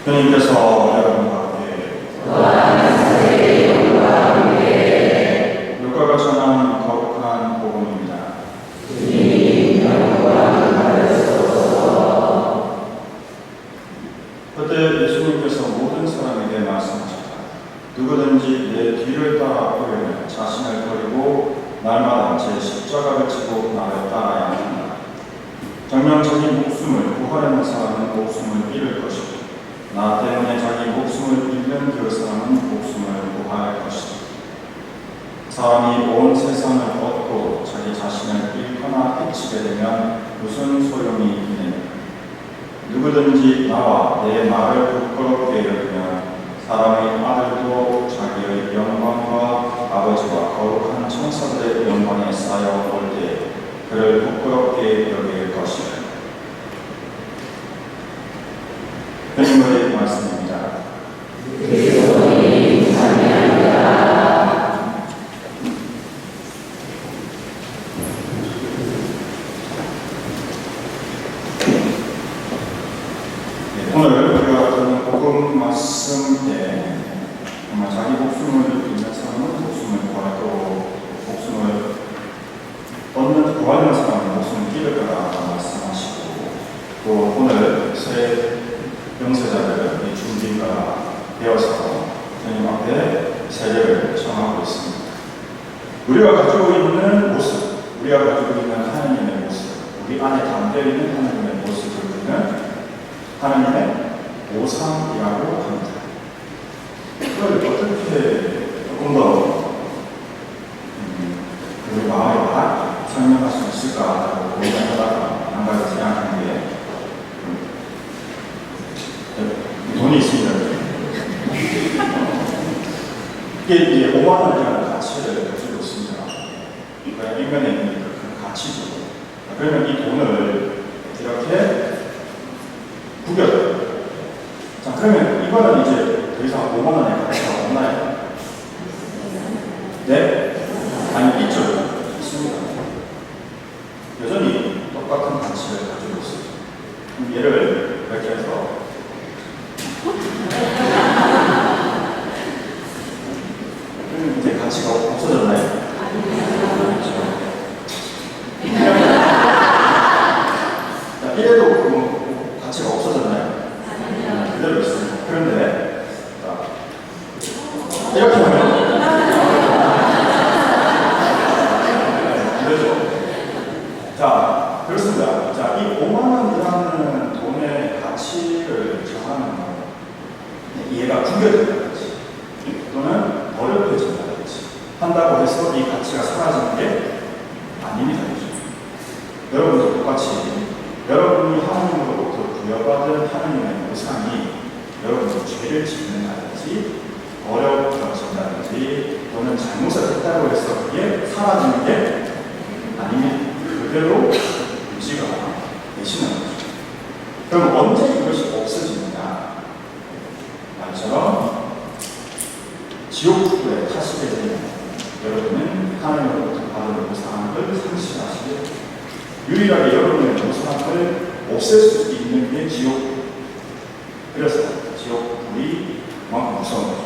주님께서 여러분과 함께 누가가 전한 거룩한 복음입니다. 그때 예수님께서 모든 사람에게 말씀하셨다. 누구든지 내 뒤를 따라 오려면 자신을 버리고 날마다 제 십자가를 지고 나를 따라야 한다. 정녕 자기 목숨을 구하려는 사람은 목숨을 잃을 것이고 나 때문에 자기 목숨을 잃는 그 사람은 목숨을 구할 것이다. 사람이 온 세상을 얻고 자기 자신을 잃거나 해치게 되면 무슨 소용이 있느냐. 누구든지 나와 내 말을 부끄럽게 여기면 사람의 아들도 자기의 영광과 아버지와 거룩한 천사들의 영광에 쌓여 올 때 그를 부끄럽게 여길 것이다. 주님의 말씀입니다. 오늘 우리가 듣는 복음 말씀 때 정말 자기 목숨을 잃는 사람은 목숨을 구하고 목숨을 구하는 사람은 목숨을 잃을 거라고 말씀하시고 또 오늘 새 영세자를 준비가 되어서 주님 앞에 세례를 청하고 있습니다. 우리가 가지고 있는 모습, 우리가 가지고 있는 하나님의 모습, 우리 안에 담겨있는 하나님의 모습을 우리는 하나님의 오상이라고 합니다. 그걸 어떻게 조금 더 우리 마음에 설명할 수 있을까라고 고민하다가 한 가지 생각한 게 돈이 있습니다. 이게 이제 5만 원이라는 가치를 가지고 있습니다. 그러니까 인간에 있는 그 가치죠. 그러면 이 돈을 이렇게 구겨요. 자, 그러면 이거는 이제 더 이상 5만 원의 가치가 없나요? 네? 아니, 있죠. 있습니다. 여전히 똑같은 가치를 가지고 있습니다. 그럼 얘를 이렇게 해서 이제 가치가 없어졌나요? 자, 이래도 가치가 없어졌나요? 그대로 있습니다. 그런데 자, 이렇게 하면 그렇죠. 자, 그렇습니다. 자, 이 5만 원이라는 돈의 가치를 정하는 건 얘가 구겨진다든지 또는 어렵해진다든지 한다고 해서 이 가치가 사라지는 게 아닙니다. 여러분도 똑같이 여러분이 하나님으로부터 부여받은 하나님의 우상이 여러분도 죄를 짓는다든지 어려워진다든지 또는 잘못을 했다고 해서 그게 사라지는 게 아닙니다. 그대로 유지가 되시는 거죠. 그럼 언제 이것이 없어집니다. 말처럼 지옥불에 타시게 되면 여러분은 하나님으로부터 받은 우상을 상실하시게 됩니다. 유일하게 여러분의 우상을 없앨 수 있는 게 지옥불. 그래서 지옥불이 그만큼 무서운 거죠.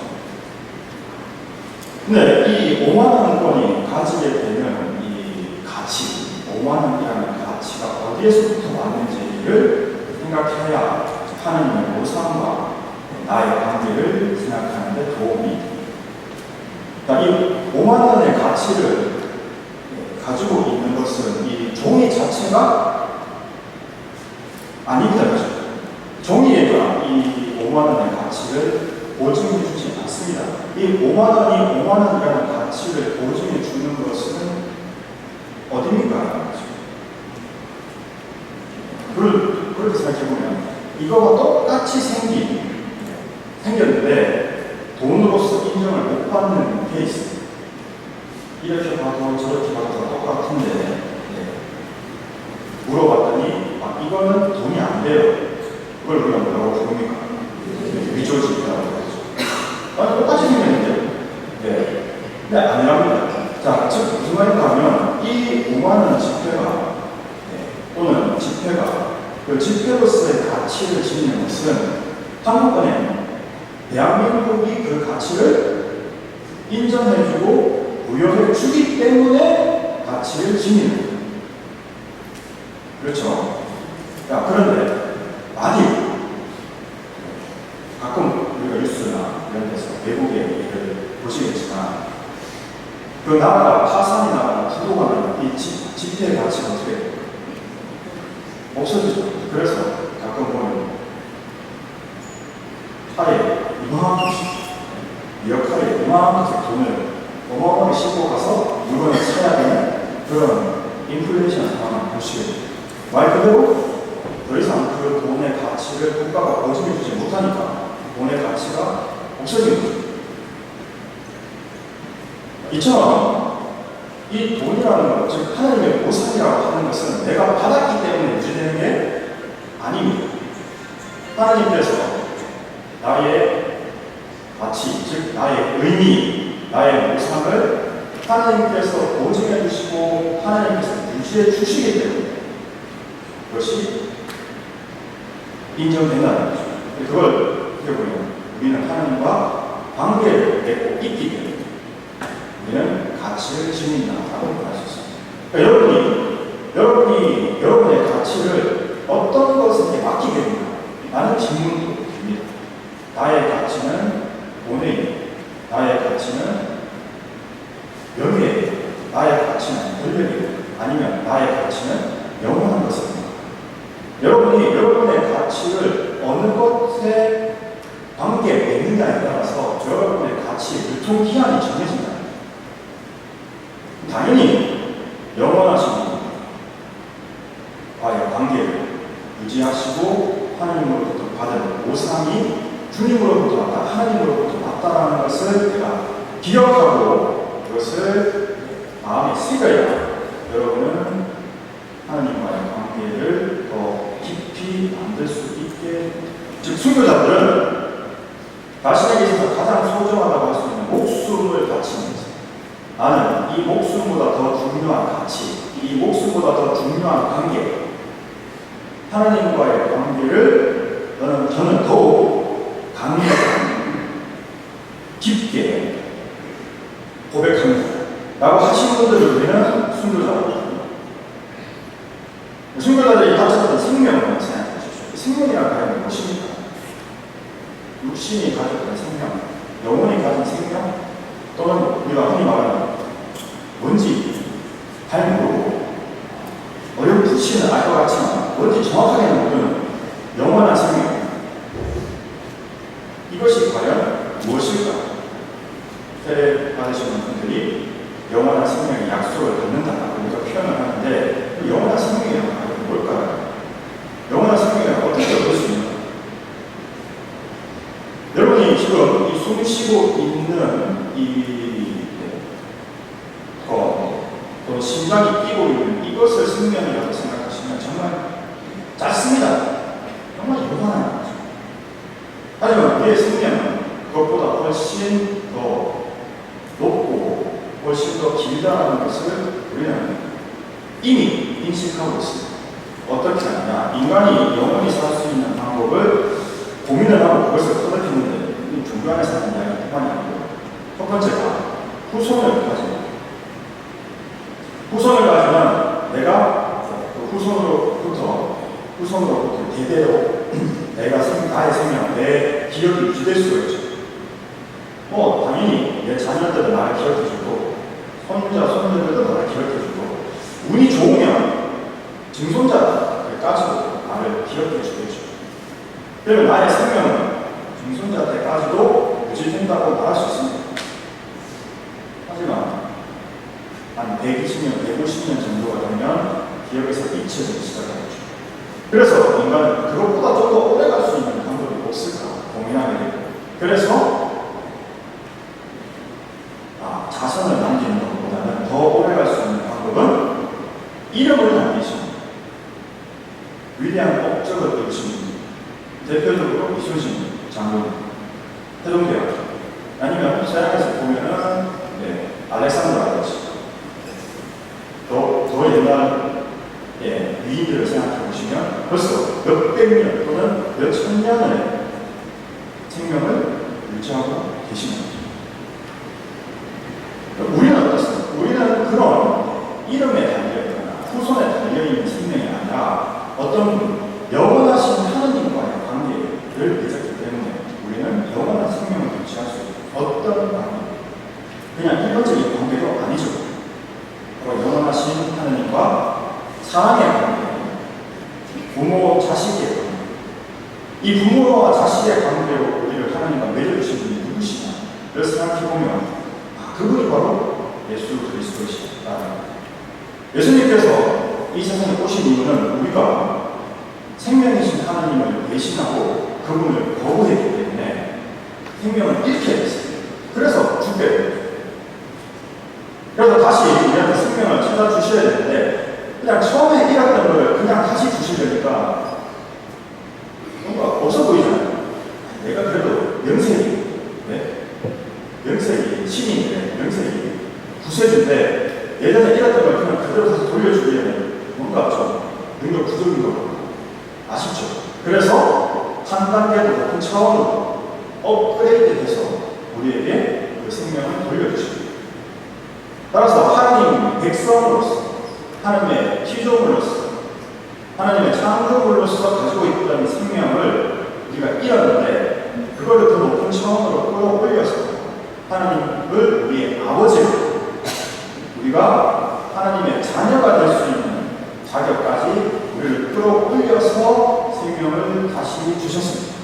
근데 이 5만 원권이 가지게 되면 이 가치, 5만 원이라는 가치가 어디에서부터 왔는지를 생각해야 하나님의 우상과 나의 관계를 생각하는 데 도움이 됩니다. 그러니까 이 5만 원의 가치를 가지고 있는 것은 이 종이 자체가 아닙니다. 종이가 이 5만 원의 가치를 보증해 주지 않습니다. 이 5만 원이 5만 원이라는 가치를 보증해 주는 것은 어디입니까? 그렇게 생각해보면 이거와 똑같이 생겼는데 돈으로서 인정을 못 받는 케이스. 이렇게 봐도 저렇게 봐도 똑같은데 물어봤더니 이거는 돈이 안 돼요. 그걸 우리가 뭐라고 부릅니까? 위조지라고 하죠. 똑같이 생겼는데요. 네. 근데 아니랍니다. 자, 즉 무슨 말인가 하면 이 5만 원 지폐가 또는 지폐가 그 지폐로서의 가치를 지니는 것은 한국은행, 대한민국이 그 가치를 인정해주고 부여해주기 때문에 가치를 지니는 거예요. 그렇죠? 자, 그런데 만일 가끔 우리가 뉴스나 이런 데서 외국의 일을 보시겠지만 그 나라가 파산이 나거나 부도가 나면 이 지폐의 가치가 어떻게 돼요? 없어지죠. 그래서 가끔 보면 차에 이만큼씩 미역칼에 이만큼씩 돈을 어마어마하게 싣고 가서 물건을 사야 되는 그런 인플레이션 상황을 보시게 돼요. 말 그대로 더 이상 그 돈의 가치를 국가가 보증해주지 못하니까 돈의 가치가 없어지는 거죠. 이처럼 이 돈이라는 것, 즉 하나님의 보상이라고 하는 것은 내가 받았기 때문에 유지되는 게 아닙니다. 하나님께서 나의 가치, 즉 나의 의미, 나의 보상을 하나님께서 보증해 주시고 하나님께서 유지해 주시기 때문에 그것이 인정된다는 거죠. 그걸 어떻게 보면 우리는 하나님과 관계를 맺고 있기 때문에 우리는 가치를 지닌다라고 말할 수 있습니다. 그러니까 여러분이 여러분의 가치를 어떤 것에 맡기게 됩니까? 라는 질문도 듭니다. 나의 가치는 돈에, 나의 가치는 명예에, 나의 가치는 권력에, 아니면 나의 가치는 영원한 것입니다. 여러분이 여러분의 가치를 어느 것에 관계에 맺느냐에 따라서 여러분의 가치 유통기한이 정해진다. 당연히 영원하신 분과의 관계를 유지하시고 하나님으로부터 받은 보상이 주님으로부터 왔다, 하나님으로부터 왔다라는 것을 내가 기억하고 그것을 마음에 새겨야 여러분은 하나님과의 관계를 더 깊이 만들 수 있게, 즉 순교자들은 자신에게 있어서 가장 소중하다고 할 수 있는 목숨을 바치는 것입니다. 나는 이 목숨보다 더 중요한 가치, 이 목숨보다 더 중요한 관계, 하나님과의 관계를 저는 더욱 강력하게 깊게 고백합니다 라고 하신 분들을 우리는 순교자라고 합니다. 순교자들이 가졌던 생명을 생각해 주십시오. 생명이란 과연 무엇입니까? 육신이 가졌던 생명, 영혼이 가진 생명, 또는 우리가 흔히 말하는 뭔지 잘 모르고 어렴풋이는 알 것 같지만 뭔지 정확하게는 모르는 영원한 생명, 이것이 과연 무엇일까? 세례 받으시는 분들이 영원한 생명의 약속을 받는다고 우리가 표현을 하는데 그 영원한 생명이 과연 뭘까요? 영원한 생명을 어떻게 얻을 수 있는가? 여러분이 지금 이 숨 쉬고 있는 또 심장이 뛰고 있는 이것을 생명이라고 생각하시면 정말 짧습니다. 정말 요만한 거죠. 하지만 우리의 생명은 그것보다 훨씬 더 높고 훨씬 더 길다는 것을 우리는 이미 인식하고 있습니다. 어떻게 하느냐? 인간이 영원히 살 수 있는 방법을 고민을 하고 그것을 터득했는데 중간에 사는 이야기가 대단히 아니고 첫 번째가 후손을 가지고 후손을 가지면 내가 그 후손으로부터 대대로 나의 생명, 내 기억이 유지될 수가 있죠. 당연히 내 자녀들은 나를 기억해주고 손자들도 나를 기억해주고 운이 좋으면 증손자까지도 나를 기억해주겠죠. 그러면 나의 생명은 증손자 때까지도 유지된다고 말할 수 있습니다. 하지만 한 120년, 150년 정도가 되면 기억에서 잊혀지기 시작하죠. 그래서 인간은 그것보다 좀 더 오래 갈 수 있는 방법이 없을까 고민하게 되고, 그래서 자선을 남기는 것보다는 더 오래 갈 수 있는 방법은 이름을 남기시는 위대한 업적을 이루신 분, 대표적으로 이순신 장군, 태종대왕, 아니면 서양에서 보면은 알렉산더 아버지, 더 옛날 위인들을 생각해 보시면 벌써 몇백 년 또는 몇천 년의 생명을 유지하고 계시는 거죠. 우리는 어떻습니까? 우리는 그런 이름에 달려있거나 후손에 달려있는 생명이 아니라 어떤 영원하신 하느님과의 관계를 맺었기 때문에 우리는 영원한 생명을 유지할 수 있는 어떤 관계, 그냥 일반적인 관계도 아니죠. 바로 영원하신 하느님과 사랑의 관계, 부모, 자식의 관계. 이 부모와 자식의 관계로 우리를 하나님과 맺어주신 분이 누구시냐를 생각해보면 그분이 바로 예수 그리스도시다. 예수님께서 이 세상에 오신 이유는 우리가 생명이신 하나님을 배신하고 그분을 거부했기 때문에 생명을 잃게 됐습니다. 그래서 죽게 됩니다. 그래서 다시 우리한테 생명을 찾아주셔야 되는데 그냥 처음에 잃었던 걸 그냥 다시 주시려니까 뭔가 없어 보이잖아요. 내가 그래도 명색이, 네? 명색이 신인데, 명색이 구세주인데 예전에 잃었던 걸 그냥 그대로 다시 돌려주기에는 뭔가 좀 능력 부족인 것 같고 아쉽죠. 그래서 한 단계도 높은 차원으로 업그레이드해서 우리에게 그 생명을 돌려주십니다. 따라서 하나님 백성으로서, 하나님의 피조물로서, 하나님의 창조물로서 가지고 있던 생명을 우리가 잃었는데 그거를 더 높은 차원으로 끌어올려서 하나님을 우리의 아버지로 우리가 하나님의 자녀가 될 수 있는 자격까지 우리를 끌어올려서 생명을 다시 주셨습니다.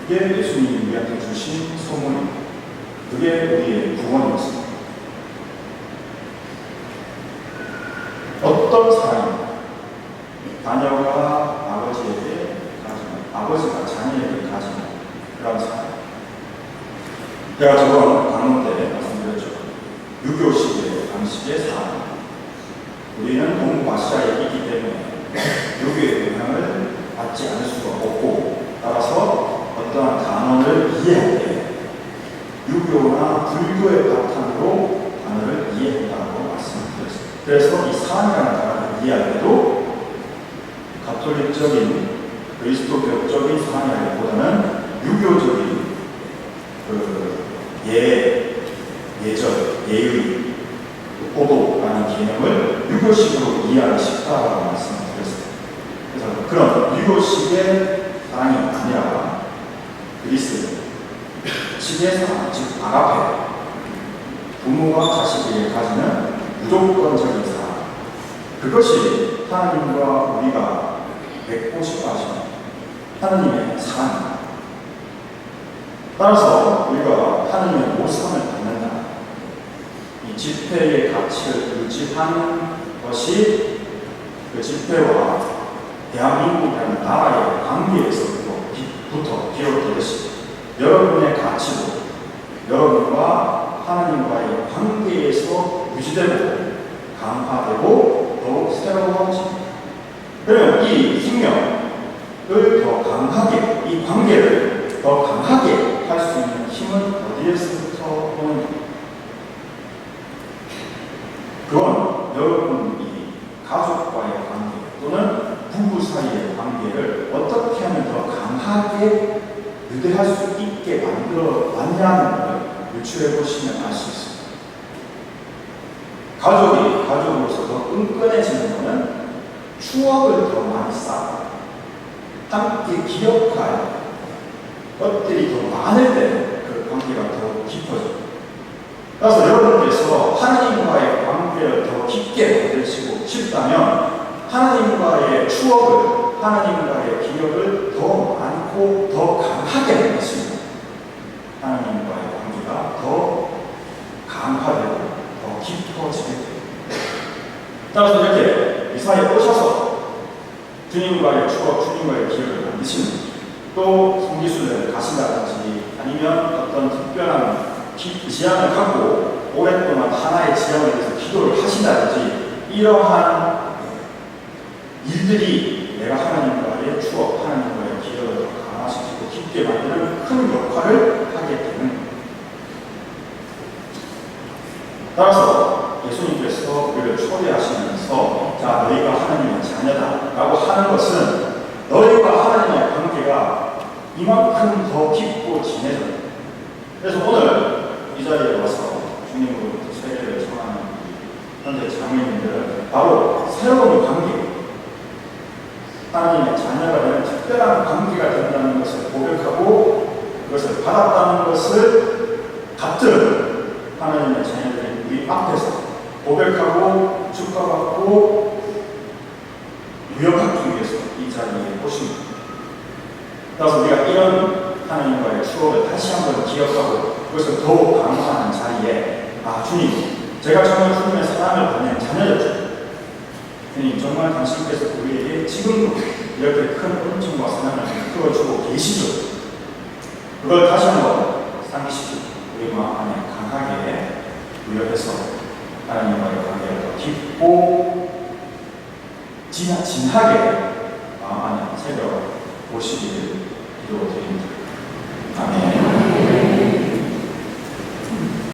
그게 예수님이 우리한테 주신 소문입니다. 그게 우리의 구원이었습니다. 어떤 사랑입니다. 자녀가 아버지에게 가지는, 아버지가 자녀에게 가지는 그런 사랑. 제가 저번 강론 때 말씀드렸죠. 유교식의 방식의 사랑. 우리는 동아시아에 있기 때문에 유교의 영향을 받지 않을 수가 없고, 따라서 어떠한 단어를 이해할 때 유교나 불교의 바탕으로 단어를 이해한다고 말씀드렸습니다. 그래서 이 사랑이라는 단어를 이해할 때도 가톨릭적인 그리스도교적인 사랑이라기보다는 유교적인 예절, 예의, 보도라는 개념을 유교식으로 이해하기 쉽다라고 말씀드렸습니다. 그래서 그런 유교식의 사랑이 아니라 그리스도식의 사랑, 즉 아가페, 부모와 자식에게 가지는 무조건적인 사랑, 그것이 하나님과 우리가 맺고 싶어 하시는 하나님의 사랑입니다. 따라서 우리가 하나님의 모성을 받는다. 이 집회의 가치를 유지하는 것이 그 집회와 대한민국이라는 나라의 관계에서부터 비롯되듯이 여러분의 가치도 여러분과 하나님과의 관계에서 유지되고 강화되고 더욱 새로워집니다. 그러면 이 생명을 더 강하게, 이 관계를 더 강하게 할 수 있는 힘은 어디에서부터 오는가? 그건 여러분이 가족과의 관계 또는 부부 사이의 관계를 어떻게 하면 더 강하게 유대할 수 있게 만들어 왔냐는 걸 유추해 보시면 알 수 있습니다. 가족이 가족으로서 더 끈끈해지는 것은 추억을 더 많이 쌓고 함께 기억할 것들이 더 많을 때 그 관계가 더 깊어져요. 따라서 여러분께서 하나님과의 관계를 더 깊게 만드시고 싶다면 하나님과의 추억을, 하나님과의 기억을 더 많고 더 강하게 만드십니다. 하나님과의 관계가 더 강화되고 더 깊어지게 됩니다. 따라서 이렇게 이 사회에 오셔서 주님과의 추억, 주님과의 기억을 만드시는 거죠. 또 성지순례를 가신다든지 아니면 어떤 특별한 지향을 갖고 오랫동안 하나의 지향을 위해서 기도를 하신다든지 이러한 일들이 내가 하나님과의 추억, 하나님과의 기억을 더 강화시키고 깊게 만드는 큰 역할을 하게 되는 겁니다. 따라서 예수님께서 우리를 초대하시면서 자, 너희가 하나님의 자녀다 라고 하는 것은 너희와 하나님의 관계가 이만큼 더 깊고 진해져요. 그래서 오늘 이 자리에 와서 주님으로부터 세례를 청하는 현재 장로님들은 바로 새로운 관계, 하나님의 자녀가 되는 특별한 관계가 된다는 것을 고백하고 그것을 받았다는 것을 같은 하나님의 자녀들인 우리 앞에서 고백하고 축복받고 유역하기 위해서 이 자리에 오십니다. 그래서 우리가 이런 하나님과의 추억을 다시 한번 기억하고 그것을 더욱 강화하는 자리에 주님, 제가 정말 주님의 사랑을 받는 자녀였죠. 주님, 정말 당신께서 우리에게 지금도 이렇게 큰 은총과 사랑을 풀어주고 계시죠. 그걸 다시 한번 상기시키고 우리 마음 안에 강하게 부여해서 하나님과의 관계를 더 깊고 진하게 마음 안에 새겨 보시기를 기도드립니다.